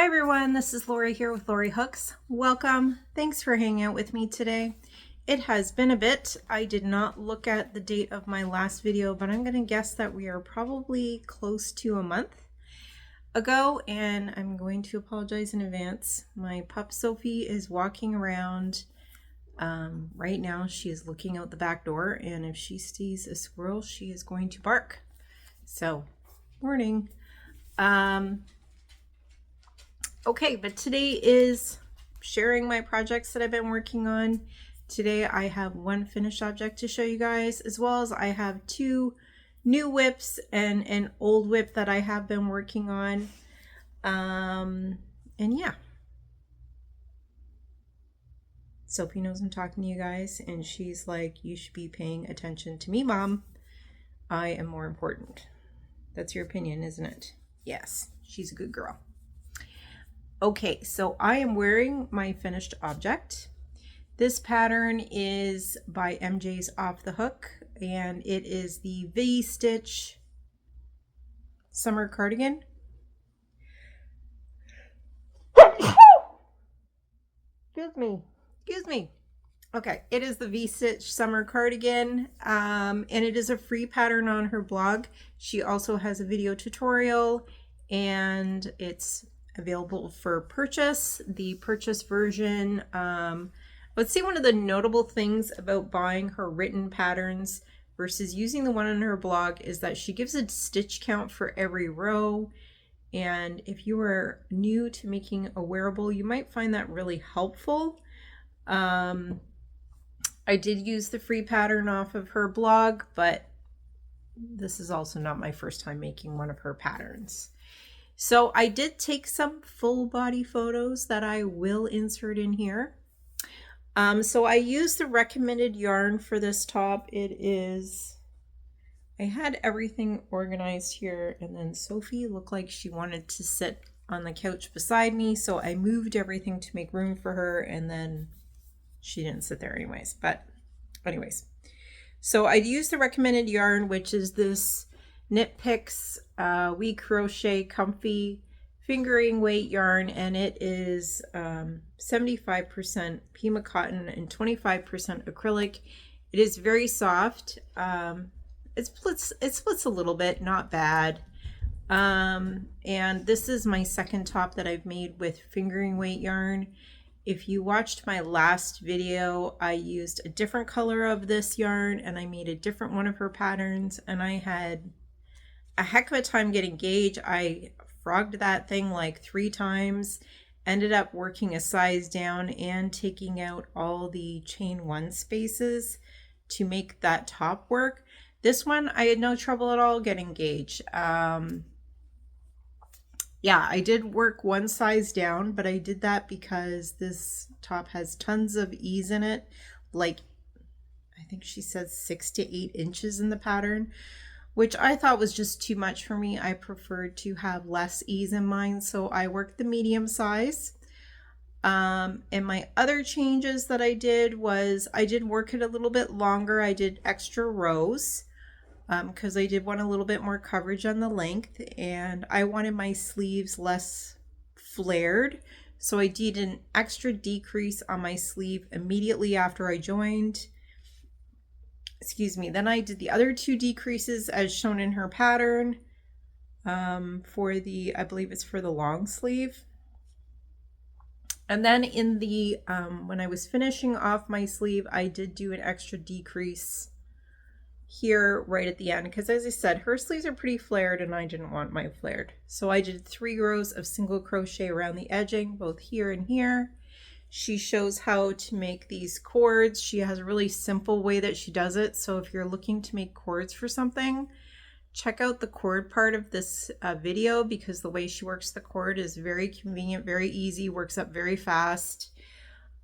Hi everyone, this is Lori here with Lori Hooks. Welcome. Thanks for hanging out with me today. It has been a bit. I did not look at the date of my last video, but I'm going to guess that we are probably close to a month ago, and I'm going to apologize in advance. My pup Sophie is walking around right now. She is looking out the back door, and if she sees a squirrel, she is going to bark. So, morning. Okay, but today is sharing my projects that I've been working on. Today I have one finished object to show you guys, as well as I have two new whips and an old whip that I have been working on. And yeah. Sophie knows I'm talking to you guys, and she's like, you should be paying attention to me, Mom. I am more important. That's your opinion, isn't it? Yes, she's a good girl. Okay, so I am wearing my finished object. This pattern is by MJ's Off the Hook, and it is the V-Stitch Summer Cardigan. Excuse me. Okay, it is the V-Stitch Summer Cardigan, and it is a free pattern on her blog. She also has a video tutorial, and it's available for purchase. The purchase version, let's say one of the notable things about buying her written patterns versus using the one on her blog is that she gives a stitch count for every row. And if you are new to making a wearable, you might find that really helpful. I did use the free pattern off of her blog, but this is also not my first time making one of her patterns. So I did take some full body photos that I will insert in here. So I used the recommended yarn for this top. I had everything organized here, and then Sophie looked like she wanted to sit on the couch beside me, so I moved everything to make room for her, and then she didn't sit there anyways. But anyways, so I used the recommended yarn, which is this Knit Picks We Crochet Comfy fingering weight yarn, and it is 75% Pima cotton and 25% acrylic. It is very soft. It splits a little bit, not bad. And this is my second top that I've made with fingering weight yarn. If you watched my last video, I used a different color of this yarn and I made a different one of her patterns, and I had a heck of a time getting gauge. I frogged that thing like 3 times, ended up working a size down and taking out all the chain 1 spaces to make that top work. This one I had no trouble at all getting gauge. Yeah, I did work 1 size down, but I did that because this top has tons of ease in it. Like, I think she says 6 to 8 inches in the pattern, which I thought was just too much for me. I preferred to have less ease in mine, so I worked the medium size. And my other changes that I did was I did work it a little bit longer. I did extra rows because I did want a little bit more coverage on the length, and I wanted my sleeves less flared. So I did an extra decrease on my sleeve immediately after I joined. Excuse me. Then I did the other 2 decreases as shown in her pattern for the, I believe it's for the long sleeve. And then in the, when I was finishing off my sleeve, I did do an extra decrease here right at the end, because as I said, her sleeves are pretty flared and I didn't want mine flared. So I did 3 rows of single crochet around the edging, both here and here. She shows how to make these cords. She has a really simple way that she does it. So if you're looking to make cords for something, check out the cord part of this video, because the way she works the cord is very convenient, very easy, works up very fast.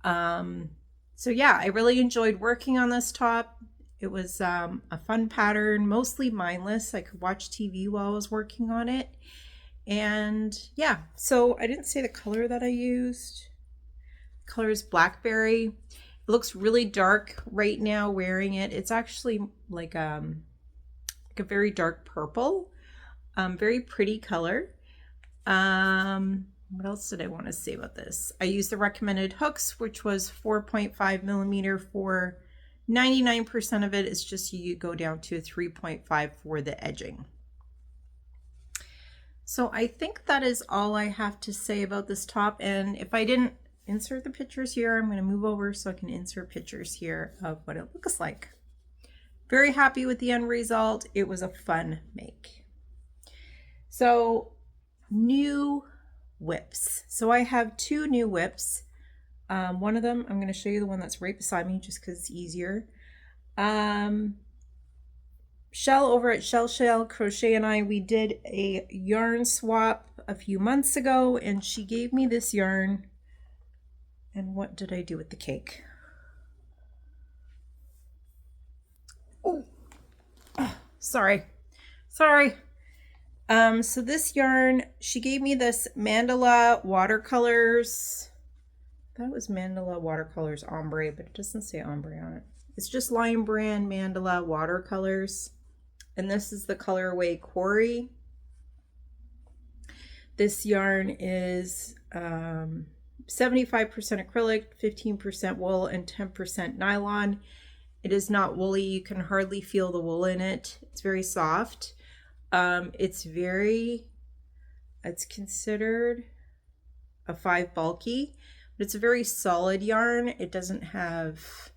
So yeah, I really enjoyed working on this top. It was a fun pattern, mostly mindless. I could watch TV while I was working on it. And yeah, so I didn't say the color that I used. Color is Blackberry. It looks really dark right now wearing it. It's actually like a very dark purple, very pretty color. What else did I want to say about this? I used the recommended hooks, which was 4.5 millimeter for 99% of it. It's just you go down to 3.5 for the edging. So I think that is all I have to say about this top. And if I didn't insert the pictures here, I'm going to move over so I can insert pictures here of what it looks like. Very happy with the end result. It was a fun make. So new whips. So I have two new whips. One of them, I'm going to show you the one that's right beside me just because it's easier. Shell over at Shell Crochet and I, we did a yarn swap a few months ago, and she gave me this yarn. And what did I do with the cake? Oh, sorry. So this yarn, she gave me this Mandala watercolors. I thought it was Mandala watercolors ombre, but it doesn't say ombre on it. It's just Lion Brand Mandala watercolors. And this is the colorway Quarry. This yarn is 75% acrylic, 15% wool, and 10% nylon. It is not woolly. You can hardly feel the wool in it. It's very soft. It's considered a 5 bulky, but it's a very solid yarn. It doesn't have,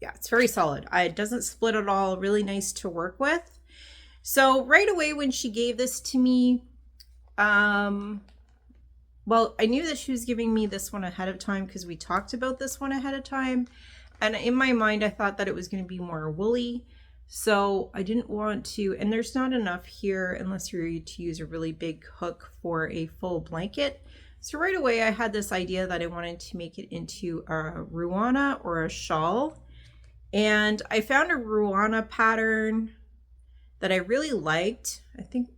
yeah, it's very solid. It doesn't split at all. Really nice to work with. So right away when she gave this to me, well, I knew that she was giving me this one ahead of time because we talked about this one ahead of time. And in my mind, I thought that it was going to be more woolly. So I didn't want to, and there's not enough here unless you're to use a really big hook for a full blanket. So right away, I had this idea that I wanted to make it into a Ruana or a shawl. And I found a Ruana pattern that I really liked. I think,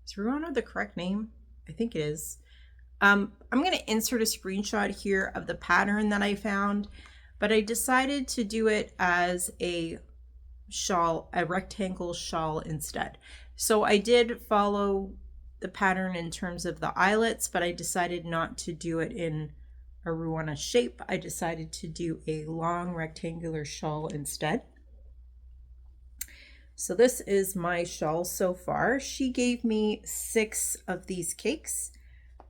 is Ruana the correct name? I think it is. I'm going to insert a screenshot here of the pattern that I found, but I decided to do it as a shawl, a rectangle shawl instead. So I did follow the pattern in terms of the eyelets, but I decided not to do it in a Ruana shape. I decided to do a long rectangular shawl instead. So this is my shawl so far. She gave me 6 of these cakes,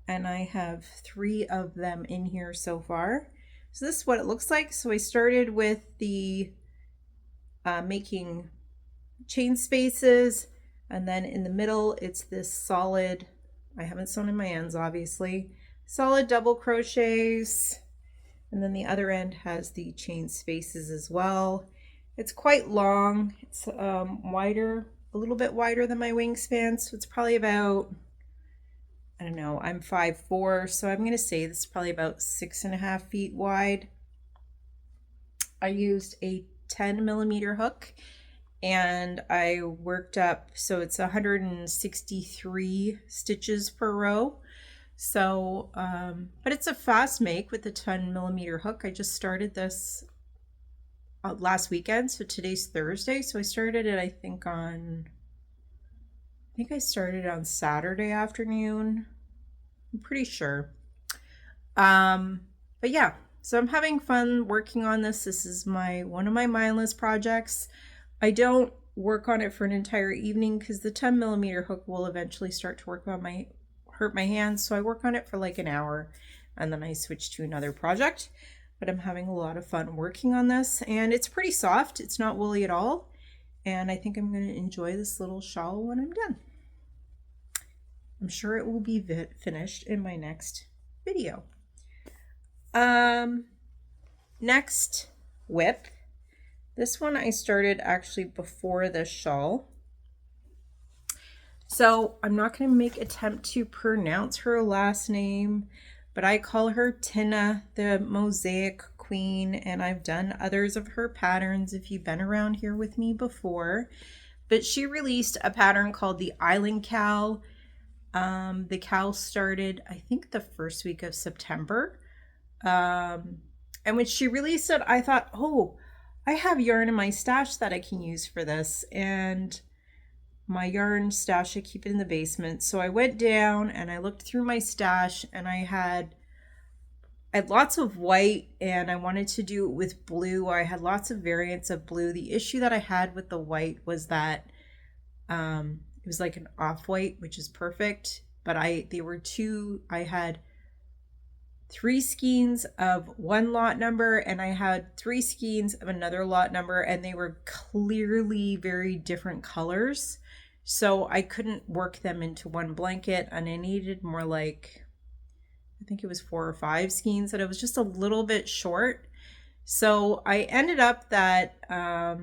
and I have 3 of them in here so far. So this is what it looks like. So I started with the making chain spaces, and then in the middle it's this solid, I haven't sewn in my ends obviously, solid double crochets, and then the other end has the chain spaces as well. It's quite long. It's wider, a little bit wider than my wingspan, so it's probably about, I don't know, I'm 5'4", so I'm going to say this is probably about 6.5 feet wide. I used a 10 millimeter hook, and I worked up, so it's 163 stitches per row. So, but it's a fast make with the 10 millimeter hook. I just started this last weekend, so today's Thursday. So I started it, I think I started on Saturday afternoon. I'm pretty sure. But yeah, so I'm having fun working on this. This is one of my mindless projects. I don't work on it for an entire evening because the 10 millimeter hook will eventually start to hurt my hands. So I work on it for like an hour and then I switch to another project. But I'm having a lot of fun working on this, and it's pretty soft. It's not woolly at all. And I think I'm going to enjoy this little shawl when I'm done. I'm sure it will be finished in my next video. Next whip. This one I started actually before the shawl. So I'm not going to attempt to pronounce her last name, but I call her Tina, the Mosaic Queen, and I've done others of her patterns if you've been around here with me before. But she released a pattern called the Island Cow. The cow started, I think, the first week of September. And when she released it, I thought, oh, I have yarn in my stash that I can use for this. And my yarn stash. I keep it in the basement. So I went down and I looked through my stash, and I had lots of white, and I wanted to do it with blue. I had lots of variants of blue. The issue that I had with the white was that it was like an off-white, which is perfect, but I had 3 skeins of one lot number, and I had 3 skeins of another lot number, and they were clearly very different colors. So I couldn't work them into one blanket, and I needed more like, I think it was 4 or 5 skeins, and it was just a little bit short. So I ended up that a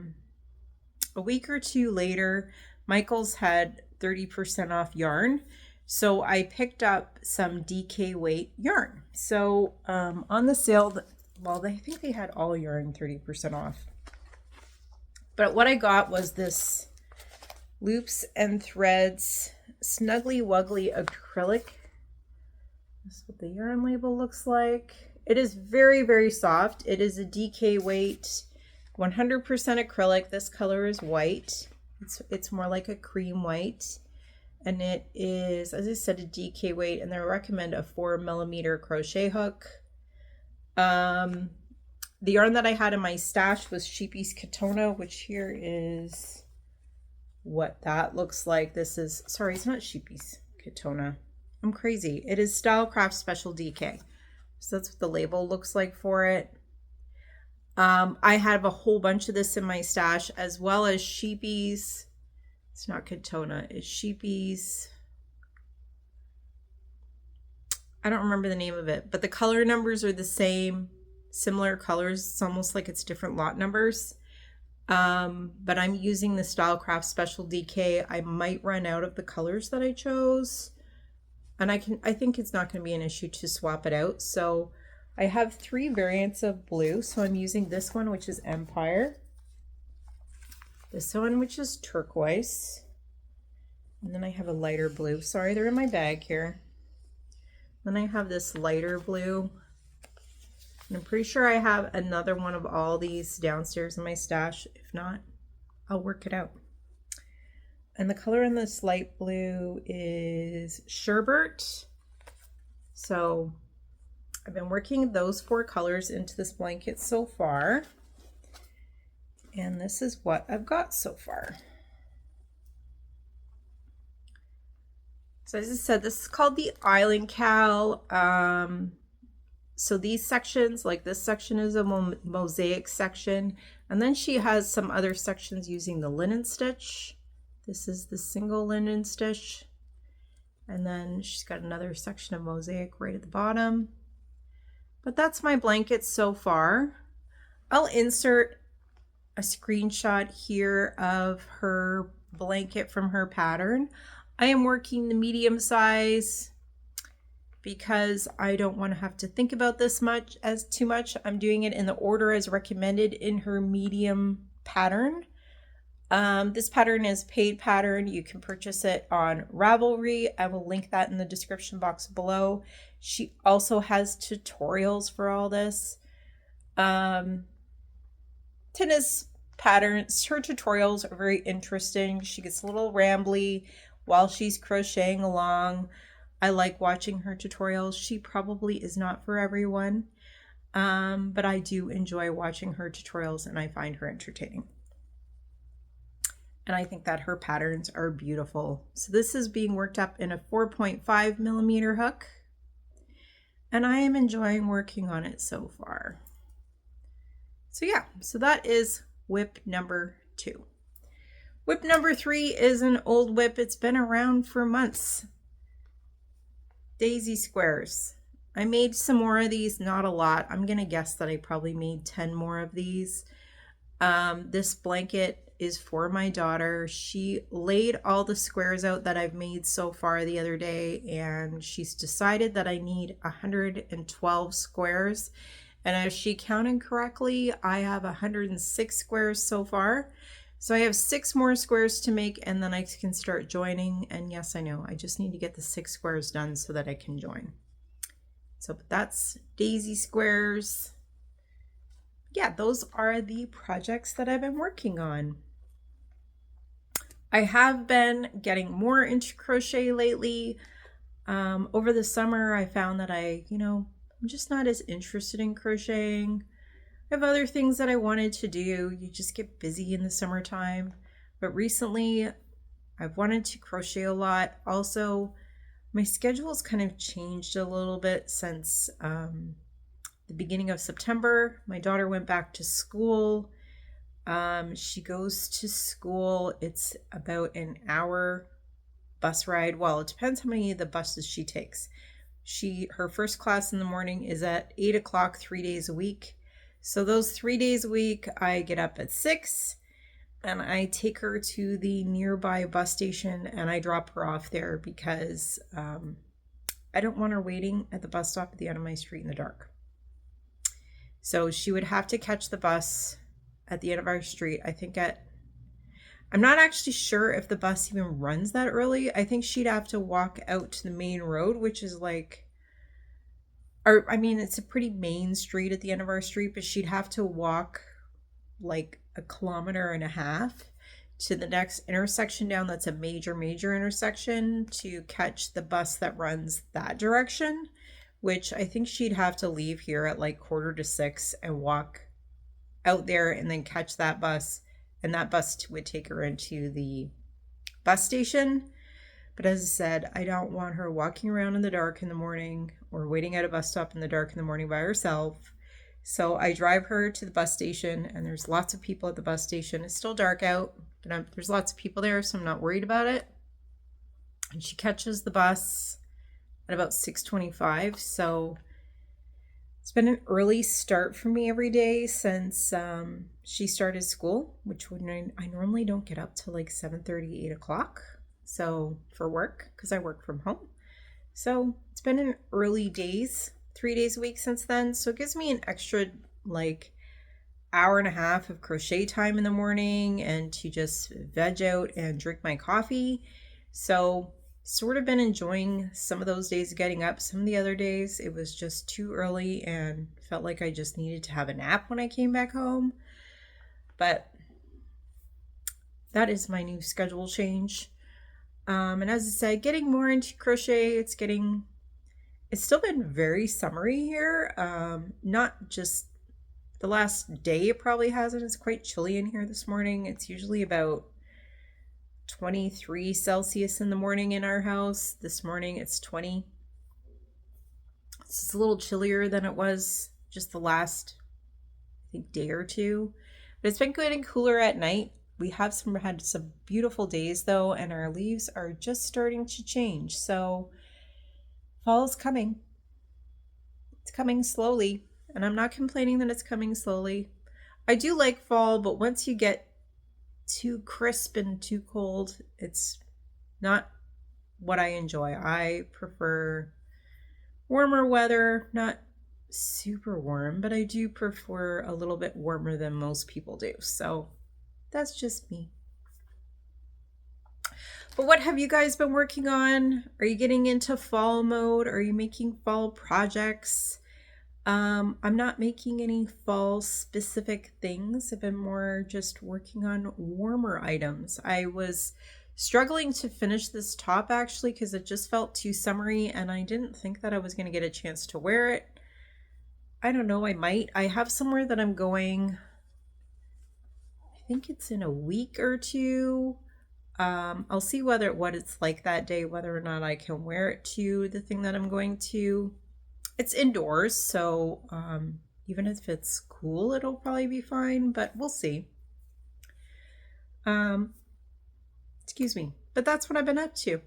week or two later, Michael's had 30% off yarn. So I picked up some DK weight yarn. So on the sale, I think they had all yarn 30% off. But what I got was this Loops and Threads Snuggly Wuggly acrylic. This is what the yarn label looks like. It is very, very soft. It is a DK weight, 100% acrylic. This color is white. It's more like a cream white. And it is, as I said, a DK weight, and they recommend a 4mm crochet hook. The yarn that I had in my stash was Sheepy's Katona, which here is what that looks like. This is, sorry, it's not Sheepy's Katona. I'm crazy. It is Stylecraft Special DK. So that's what the label looks like for it. I have a whole bunch of this in my stash, as well as Sheepy's. It's not Katona, it's Sheepy's. I don't remember the name of it, but the color numbers are the same, similar colors. It's almost like it's different lot numbers. But I'm using the Stylecraft Special DK. I might run out of the colors that I chose, and I think it's not going to be an issue to swap it out. So I have 3 variants of blue. So I'm using this one, which is Empire. This one, which is turquoise, and then I have a lighter blue. Sorry, they're in my bag here. Then I have this lighter blue, and I'm pretty sure I have another one of all these downstairs in my stash. If not, I'll work it out. And the color in this light blue is Sherbert. So I've been working those 4 colors into this blanket so far. And this is what I've got so far. So as I said, this is called the Island Cowl. So these sections, like this section is a mosaic section. And then she has some other sections using the linen stitch. This is the single linen stitch. And then she's got another section of mosaic right at the bottom. But that's my blanket so far. I'll insert a screenshot here of her blanket from her pattern. I am working the medium size because I don't want to have to think about this too much. I'm doing it in the order as recommended in her medium pattern. This pattern is paid pattern. You can purchase it on Ravelry. I will link that in the description box below. She also has tutorials for all this. Tina's patterns, her tutorials are very interesting. She gets a little rambly while she's crocheting along. I like watching her tutorials. She probably is not for everyone, but I do enjoy watching her tutorials, and I find her entertaining. And I think that her patterns are beautiful. So this is being worked up in a 4.5mm hook, and I am enjoying working on it so far. So yeah, so that is whip number 2. Whip number 3 is an old whip. It's been around for months. Daisy squares. I made some more of these, not a lot. I'm gonna guess that I probably made 10 more of these. This blanket is for my daughter. She laid all the squares out that I've made so far the other day, and she's decided that I need 112 squares. And if she counted correctly, I have 106 squares so far. So I have 6 more squares to make, and then I can start joining. And yes, I know, I just need to get the 6 squares done so that I can join. So that's daisy squares. Yeah, those are the projects that I've been working on. I have been getting more into crochet lately. Over the summer, I found that I'm just not as interested in crocheting. I have other things that I wanted to do. You just get busy in the summertime. But recently, I've wanted to crochet a lot. Also, my schedule's kind of changed a little bit since the beginning of September. My daughter went back to school. She goes to school. It's about an hour bus ride. Well, it depends how many of the buses she takes. Her first class in the morning is at 8 o'clock 3 days a week. So those 3 days a week, I get up at 6 and I take her to the nearby bus station and I drop her off there because I don't want her waiting at the bus stop at the end of my street in the dark. So she would have to catch the bus at the end of our street. I'm not actually sure if the bus even runs that early. I think she'd have to walk out to the main road, which is it's a pretty main street at the end of our street, but she'd have to walk like 1.5 kilometers to the next intersection down. That's a major intersection to catch the bus that runs that direction, which I think she'd have to leave here at like 5:45 and walk out there and then catch that bus. And that bus would take her into the bus station. But as I said, I don't want her walking around in the dark in the morning or waiting at a bus stop in the dark in the morning by herself. So I drive her to the bus station and there's lots of people at the bus station. It's still dark out, but there's lots of people there, so I'm not worried about it. And she catches the bus at about 6:25. So it's been an early start for me every day since she started school, which I normally don't get up till like 7:30, 8 o'clock. So for work, because I work from home. So it's been an early days, 3 days a week since then. So it gives me an extra like 1.5 hours of crochet time in the morning and to just veg out and drink my coffee. So sort of been enjoying some of those days getting up. Some of the other days it was just too early and felt like I just needed to have a nap when I came back home. But that is my new schedule change. And as I said, getting more into crochet, it's still been very summery here. Not just the last day, it probably hasn't. It's quite chilly in here this morning. It's usually about 23 Celsius in the morning in our house. This morning it's 20. It's a little chillier than it was just the last, I think, day or two. But it's been getting cooler at night. We had some beautiful days though, and our leaves are just starting to change. So fall is coming. It's coming slowly, and I'm not complaining that it's coming slowly. I do like fall, but once you get too crisp and too cold, it's not what I enjoy. I prefer warmer weather, not super warm, but I do prefer a little bit warmer than most people do. So that's just me. But what have you guys been working on? Are you getting into fall mode? Are you making fall projects? I'm not making any fall specific things. I've been more just working on warmer items. I was struggling to finish this top actually because it just felt too summery and I didn't think that I was going to get a chance to wear it. I don't know, I might. I have somewhere that I'm going, I think it's in a week or two. I'll see what it's like that day, whether or not I can wear it to the thing that I'm going to. It's indoors, so even if it's cool, it'll probably be fine, but we'll see. Excuse me. But that's what I've been up to.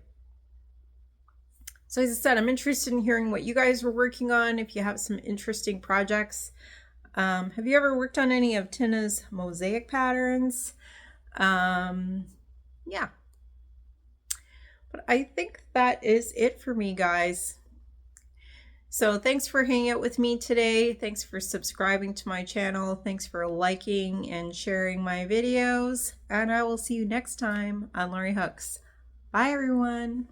So as I said, I'm interested in hearing what you guys were working on, if you have some interesting projects. Have you ever worked on any of Tina's mosaic patterns? Yeah. But I think that is it for me, guys. So thanks for hanging out with me today. Thanks for subscribing to my channel. Thanks for liking and sharing my videos. And I will see you next time on Lori Hooks. Bye, everyone.